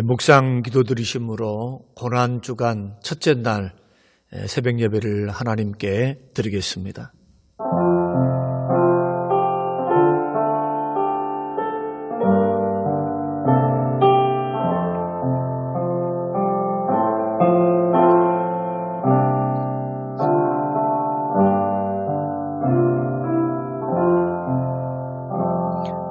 묵상 기도 드리심으로 고난주간 첫째 날 새벽 예배를 하나님께 드리겠습니다.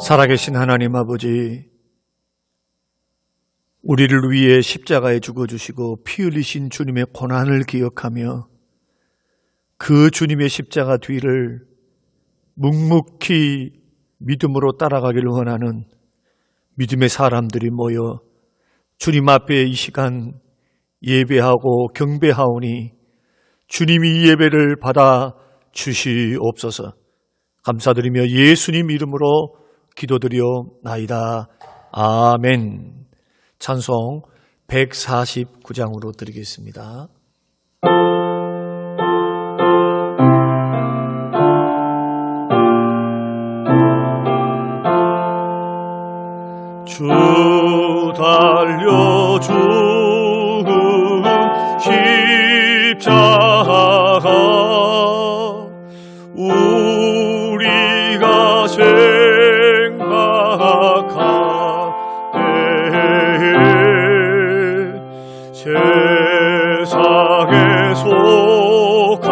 살아계신 하나님 아버지, 우리를 위해 십자가에 죽어주시고 피 흘리신 주님의 고난을 기억하며 그 주님의 십자가 뒤를 묵묵히 믿음으로 따라가기를 원하는 믿음의 사람들이 모여 주님 앞에 이 시간 예배하고 경배하오니 주님이 이 예배를 받아 주시옵소서. 감사드리며 예수님 이름으로 기도드리옵나이다. 아멘. 찬송 149장으로 드리겠습니다. 주 달려 죽은 십자가 우리가 세상에 속한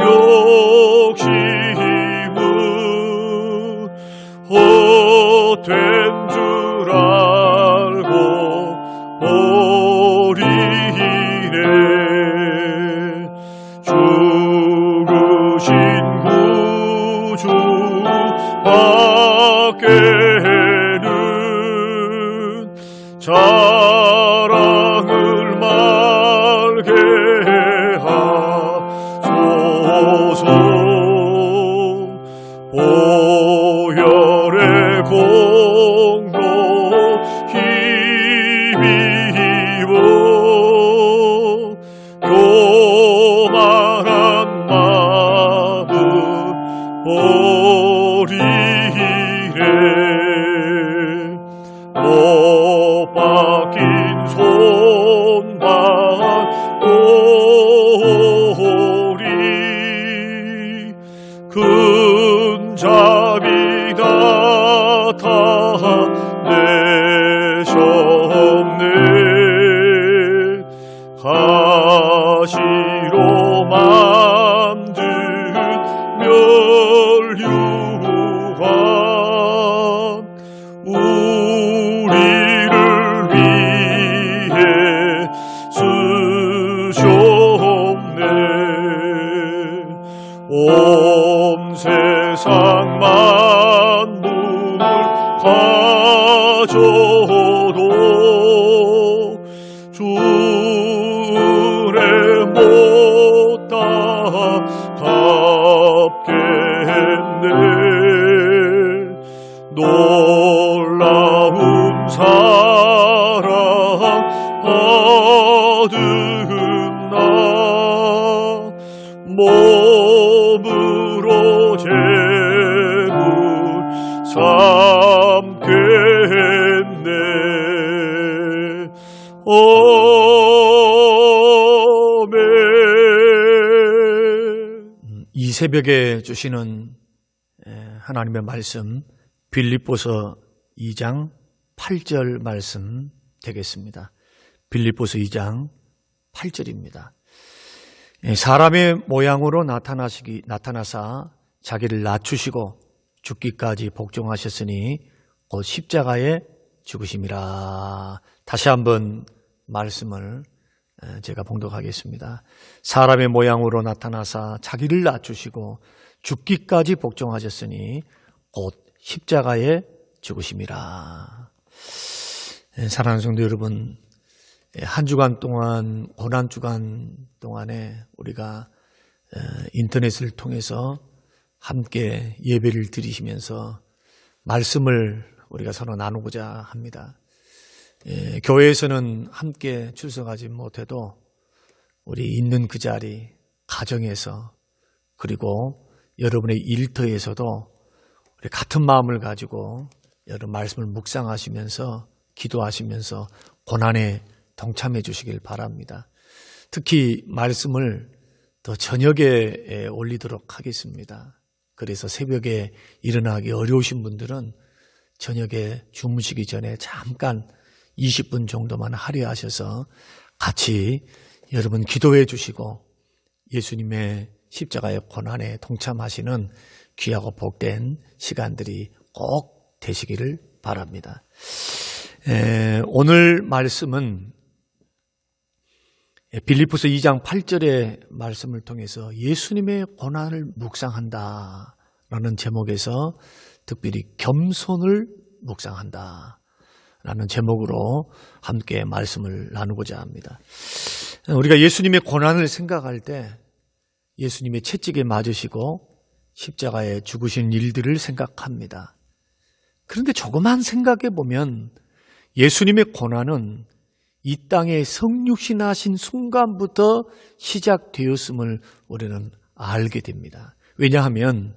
욕심은 헛된 줄 알고 버리네. 죽으신 구주 밖에는 자랑을 말게 하소서. 보혈의 공로 힘입어 교만한 마음 버리네. 못 박힌 손만 오리 근잡이 나타내셨네. 가시로 만든 멸류관 우리를 위해 쓰셨네. 온 세상 만물을 가져도 주의 못 따갑겠네. 놀라운 사랑 받은 나 몸으로 제물 삼겠네. 아멘. 이 새벽에 주시는 하나님의 말씀 빌립보서 2장 8절 말씀 되겠습니다. 빌립보서 2장 8절입니다. 사람의 모양으로 나타나사 자기를 낮추시고 죽기까지 복종하셨으니 곧 십자가에 죽으심이라. 다시 한번 말씀을 제가 봉독하겠습니다. 사람의 모양으로 나타나사 자기를 낮추시고 죽기까지 복종하셨으니 곧 십자가에 죽으심이라. 사랑하는 성도 여러분, 한 주간 동안, 고난주간 동안에 우리가 인터넷을 통해서 함께 예배를 드리시면서 말씀을 우리가 서로 나누고자 합니다. 교회에서는 함께 출석하지 못해도 우리 있는 그 자리, 가정에서, 그리고 여러분의 일터에서도 우리 같은 마음을 가지고 여러분 말씀을 묵상하시면서 기도하시면서 고난에 동참해 주시길 바랍니다. 특히 말씀을 더 저녁에 올리도록 하겠습니다. 그래서 새벽에 일어나기 어려우신 분들은 저녁에 주무시기 전에 잠깐 20분 정도만 할애하셔서 같이 여러분 기도해 주시고 예수님의 십자가의 고난에 동참하시는 귀하고 복된 시간들이 꼭 되시기를 바랍니다. 오늘 말씀은 빌립보서 2장 8절의 말씀을 통해서 예수님의 고난을 묵상한다라는 제목에서 특별히 겸손을 묵상한다라는 제목으로 함께 말씀을 나누고자 합니다. 우리가 예수님의 고난을 생각할 때 예수님의 채찍에 맞으시고 십자가에 죽으신 일들을 생각합니다. 그런데 조금만 생각해 보면 예수님의 고난은 이 땅에 성육신하신 순간부터 시작되었음을 우리는 알게 됩니다. 왜냐하면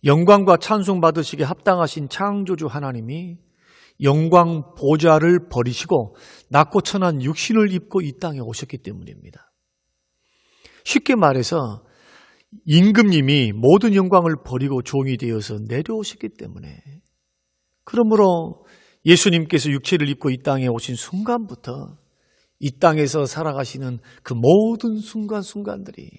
영광과 찬송 받으시기에 합당하신 창조주 하나님이 영광 보좌를 버리시고 낮고 천한 육신을 입고 이 땅에 오셨기 때문입니다. 쉽게 말해서 임금님이 모든 영광을 버리고 종이 되어서 내려오셨기 때문에, 그러므로 예수님께서 육체를 입고 이 땅에 오신 순간부터 이 땅에서 살아가시는 그 모든 순간순간들이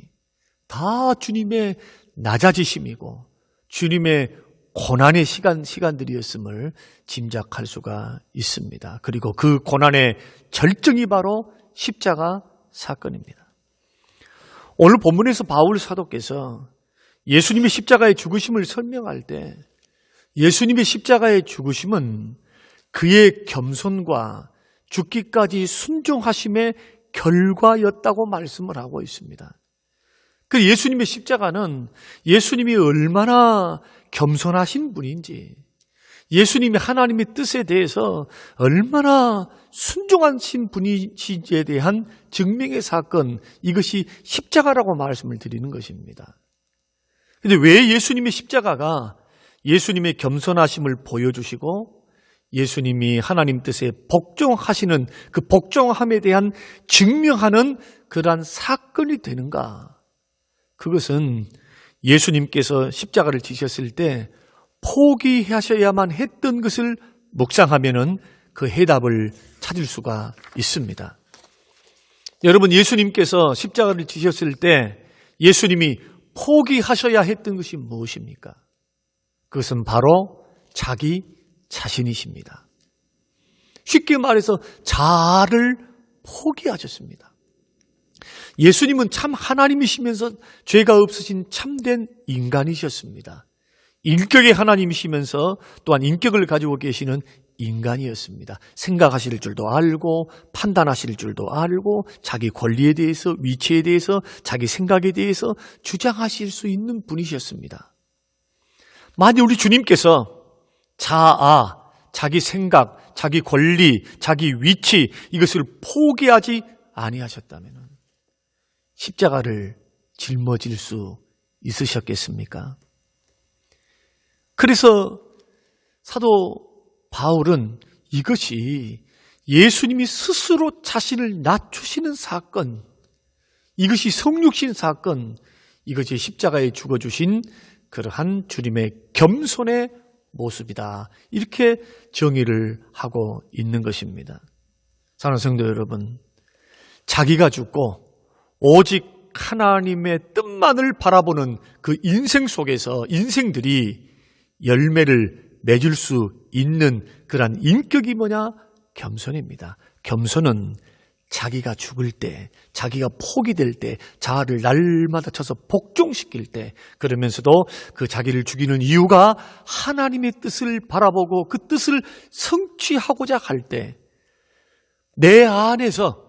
다 주님의 낮아지심이고 주님의 고난의 시간들이었음을 짐작할 수가 있습니다. 그리고 그 고난의 절정이 바로 십자가 사건입니다. 오늘 본문에서 바울 사도께서 예수님의 십자가의 죽으심을 설명할 때 예수님의 십자가의 죽으심은 그의 겸손과 죽기까지 순종하심의 결과였다고 말씀을 하고 있습니다. 그 예수님의 십자가는 예수님이 얼마나 겸손하신 분인지, 예수님이 하나님의 뜻에 대해서 얼마나 순종하신 분이시에 대한 증명의 사건, 이것이 십자가라고 말씀을 드리는 것입니다. 그런데 왜 예수님의 십자가가 예수님의 겸손하심을 보여주시고 예수님이 하나님 뜻에 복종하시는 그 복종함에 대한 증명하는 그러한 사건이 되는가? 그것은 예수님께서 십자가를 지셨을 때 포기하셔야만 했던 것을 묵상하면은 그 해답을 찾을 수가 있습니다. 여러분, 예수님께서 십자가를 지셨을 때 예수님이 포기하셔야 했던 것이 무엇입니까? 그것은 바로 자기 자신이십니다. 쉽게 말해서 자아를 포기하셨습니다. 예수님은 참 하나님이시면서 죄가 없으신 참된 인간이셨습니다. 인격의 하나님이시면서 또한 인격을 가지고 계시는 인간이었습니다. 생각하실 줄도 알고 판단하실 줄도 알고 자기 권리에 대해서, 위치에 대해서, 자기 생각에 대해서 주장하실 수 있는 분이셨습니다. 만약 우리 주님께서 자아, 자기 생각, 자기 권리, 자기 위치, 이것을 포기하지 아니하셨다면 십자가를 짊어질 수 있으셨겠습니까? 그래서 사도 바울은 이것이 예수님이 스스로 자신을 낮추시는 사건, 이것이 성육신 사건, 이것이 십자가에 죽어주신 그러한 주님의 겸손의 모습이다, 이렇게 정의를 하고 있는 것입니다. 사랑하는 성도 여러분, 자기가 죽고 오직 하나님의 뜻만을 바라보는 그 인생 속에서 인생들이 열매를 맺을 수 있는 그러한 인격이 뭐냐? 겸손입니다. 겸손은 자기가 죽을 때, 자기가 포기될 때, 자아를 날마다 쳐서 복종시킬 때, 그러면서도 그 자기를 죽이는 이유가 하나님의 뜻을 바라보고 그 뜻을 성취하고자 할 때 내 안에서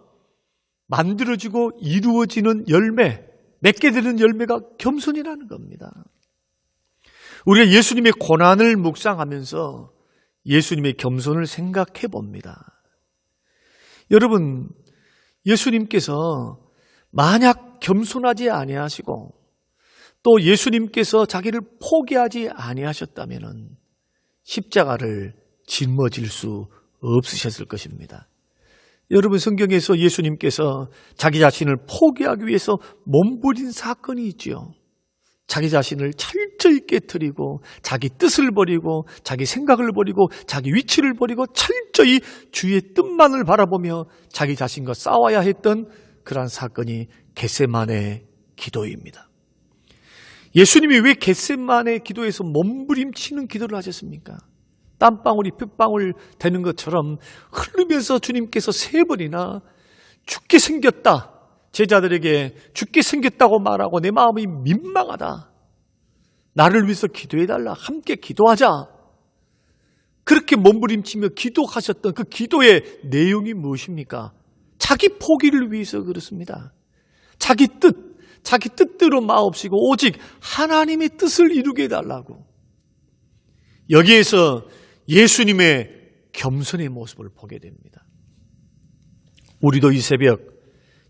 만들어지고 이루어지는 열매, 맺게 되는 열매가 겸손이라는 겁니다. 우리가 예수님의 고난을 묵상하면서 예수님의 겸손을 생각해 봅니다. 여러분, 예수님께서 만약 겸손하지 아니하시고 또 예수님께서 자기를 포기하지 아니하셨다면 십자가를 짊어질 수 없으셨을 것입니다. 여러분, 성경에서 예수님께서 자기 자신을 포기하기 위해서 몸부린 사건이 있지요. 자기 자신을 철저히 깨트리고 자기 뜻을 버리고 자기 생각을 버리고 자기 위치를 버리고 철저히 주의 뜻만을 바라보며 자기 자신과 싸워야 했던 그러한 사건이 겟세마네 기도입니다. 예수님이 왜 겟세마네 기도에서 몸부림치는 기도를 하셨습니까? 땀방울이 핏방울 되는 것처럼 흐르면서 주님께서 3번이나 죽게 생겼다, 제자들에게 죽게 생겼다고 말하고 내 마음이 민망하다, 나를 위해서 기도해달라, 함께 기도하자, 그렇게 몸부림치며 기도하셨던 그 기도의 내용이 무엇입니까? 자기 포기를 위해서 그렇습니다. 자기 뜻대로 마옵시고 오직 하나님의 뜻을 이루게 해달라고. 여기에서 예수님의 겸손의 모습을 보게 됩니다. 우리도 이 새벽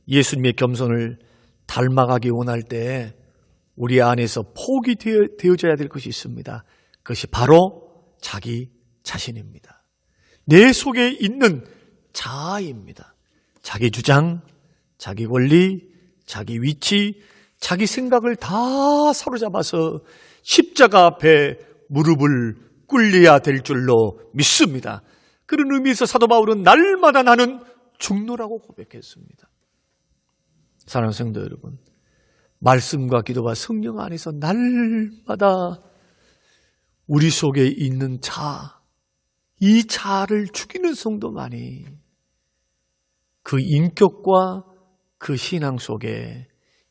예수님의 겸손을 닮아가기 원할 때 우리 안에서 포기되어져야 될 것이 있습니다. 그것이 바로 자기 자신입니다. 내 속에 있는 자아입니다. 자기 주장, 자기 권리, 자기 위치, 자기 생각을 다 사로잡아서 십자가 앞에 무릎을 꿇려야 될 줄로 믿습니다. 그런 의미에서 사도 바울은 날마다 나는 죽노라고 고백했습니다. 사랑하는 성도 여러분, 말씀과 기도와 성령 안에서 날마다 우리 속에 있는 이 자아를 죽이는 성도만이 그 인격과 그 신앙 속에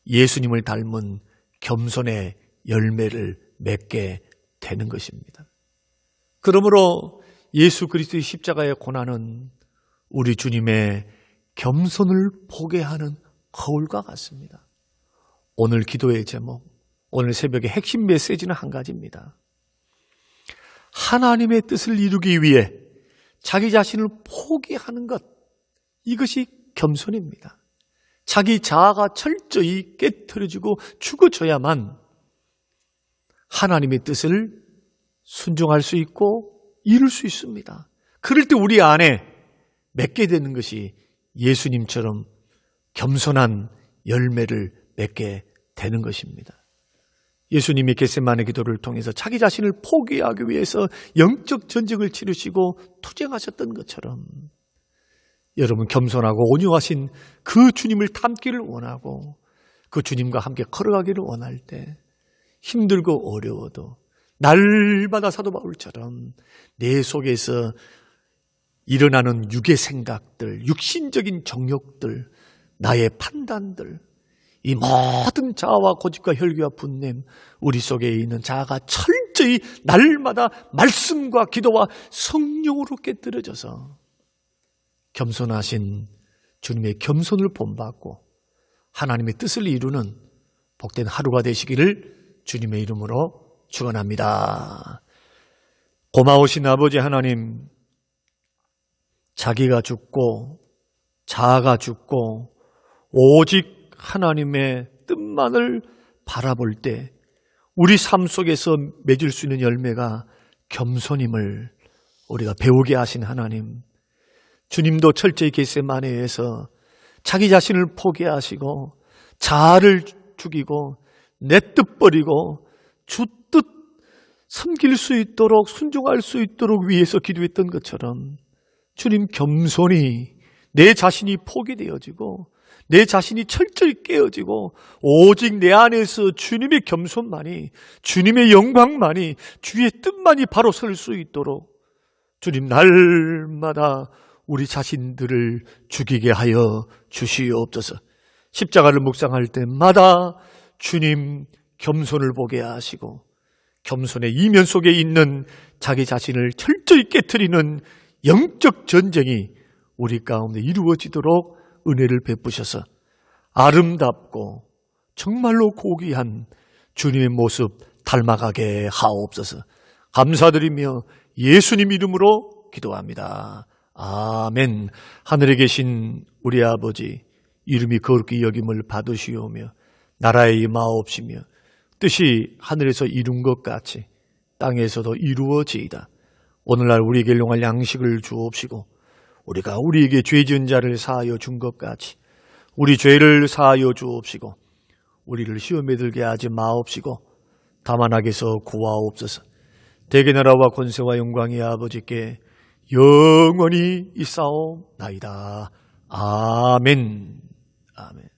예수님을 닮은 겸손의 열매를 맺게 되는 것입니다. 그러므로 예수 그리스도의 십자가의 고난은 우리 주님의 겸손을 보게 하는 거울과 같습니다. 오늘 기도의 제목, 오늘 새벽의 핵심 메시지는 한 가지입니다. 하나님의 뜻을 이루기 위해 자기 자신을 포기하는 것, 이것이 겸손입니다. 자기 자아가 철저히 깨트려지고 죽어져야만 하나님의 뜻을 순종할 수 있고 이룰 수 있습니다. 그럴 때 우리 안에 맺게 되는 것이 예수님처럼 겸손한 열매를 맺게 되는 것입니다. 예수님이 겟세마네 기도를 통해서 자기 자신을 포기하기 위해서 영적 전쟁을 치르시고 투쟁하셨던 것처럼 여러분, 겸손하고 온유하신 그 주님을 닮기를 원하고 그 주님과 함께 걸어가기를 원할 때 힘들고 어려워도 날마다 사도 바울처럼 내 속에서 일어나는 육의 생각들, 육신적인 정욕들, 나의 판단들, 이 모든 자아와 고집과 혈기와 분냄, 우리 속에 있는 자아가 철저히 날마다 말씀과 기도와 성령으로 깨뜨려져서 겸손하신 주님의 겸손을 본받고 하나님의 뜻을 이루는 복된 하루가 되시기를 주님의 이름으로 축원합니다. 고마우신 아버지 하나님, 자기가 죽고 자아가 죽고 오직 하나님의 뜻만을 바라볼 때 우리 삶 속에서 맺을 수 있는 열매가 겸손임을 우리가 배우게 하신 하나님, 주님도 철저히 겟세마네에서 자기 자신을 포기하시고 자아를 죽이고 내 뜻 버리고 주 뜻 섬길 수 있도록 순종할 수 있도록 위해서 기도했던 것처럼 주님, 겸손히 내 자신이 포기되어지고 내 자신이 철저히 깨어지고 오직 내 안에서 주님의 겸손만이, 주님의 영광만이, 주의 뜻만이 바로 설 수 있도록 주님, 날마다 우리 자신들을 죽이게 하여 주시옵소서. 십자가를 묵상할 때마다 주님 겸손을 보게 하시고 겸손의 이면 속에 있는 자기 자신을 철저히 깨트리는 영적 전쟁이 우리 가운데 이루어지도록 은혜를 베푸셔서 아름답고 정말로 고귀한 주님의 모습 닮아가게 하옵소서. 감사드리며 예수님 이름으로 기도합니다. 아멘. 하늘에 계신 우리 아버지, 이름이 거룩히 여김을 받으시오며 나라에 임하옵시며 뜻이 하늘에서 이룬 것 같이 땅에서도 이루어지이다. 오늘날 우리에게 일용할 양식을 주옵시고 우리가 우리에게 죄 지은 자를 사하여 준 것 같이 우리 죄를 사하여 주옵시고 우리를 시험에 들게 하지 마옵시고 다만 악에서 구하옵소서. 대개 나라와 권세와 영광이 아버지께 영원히 있사옵나이다. 아멘. 아멘.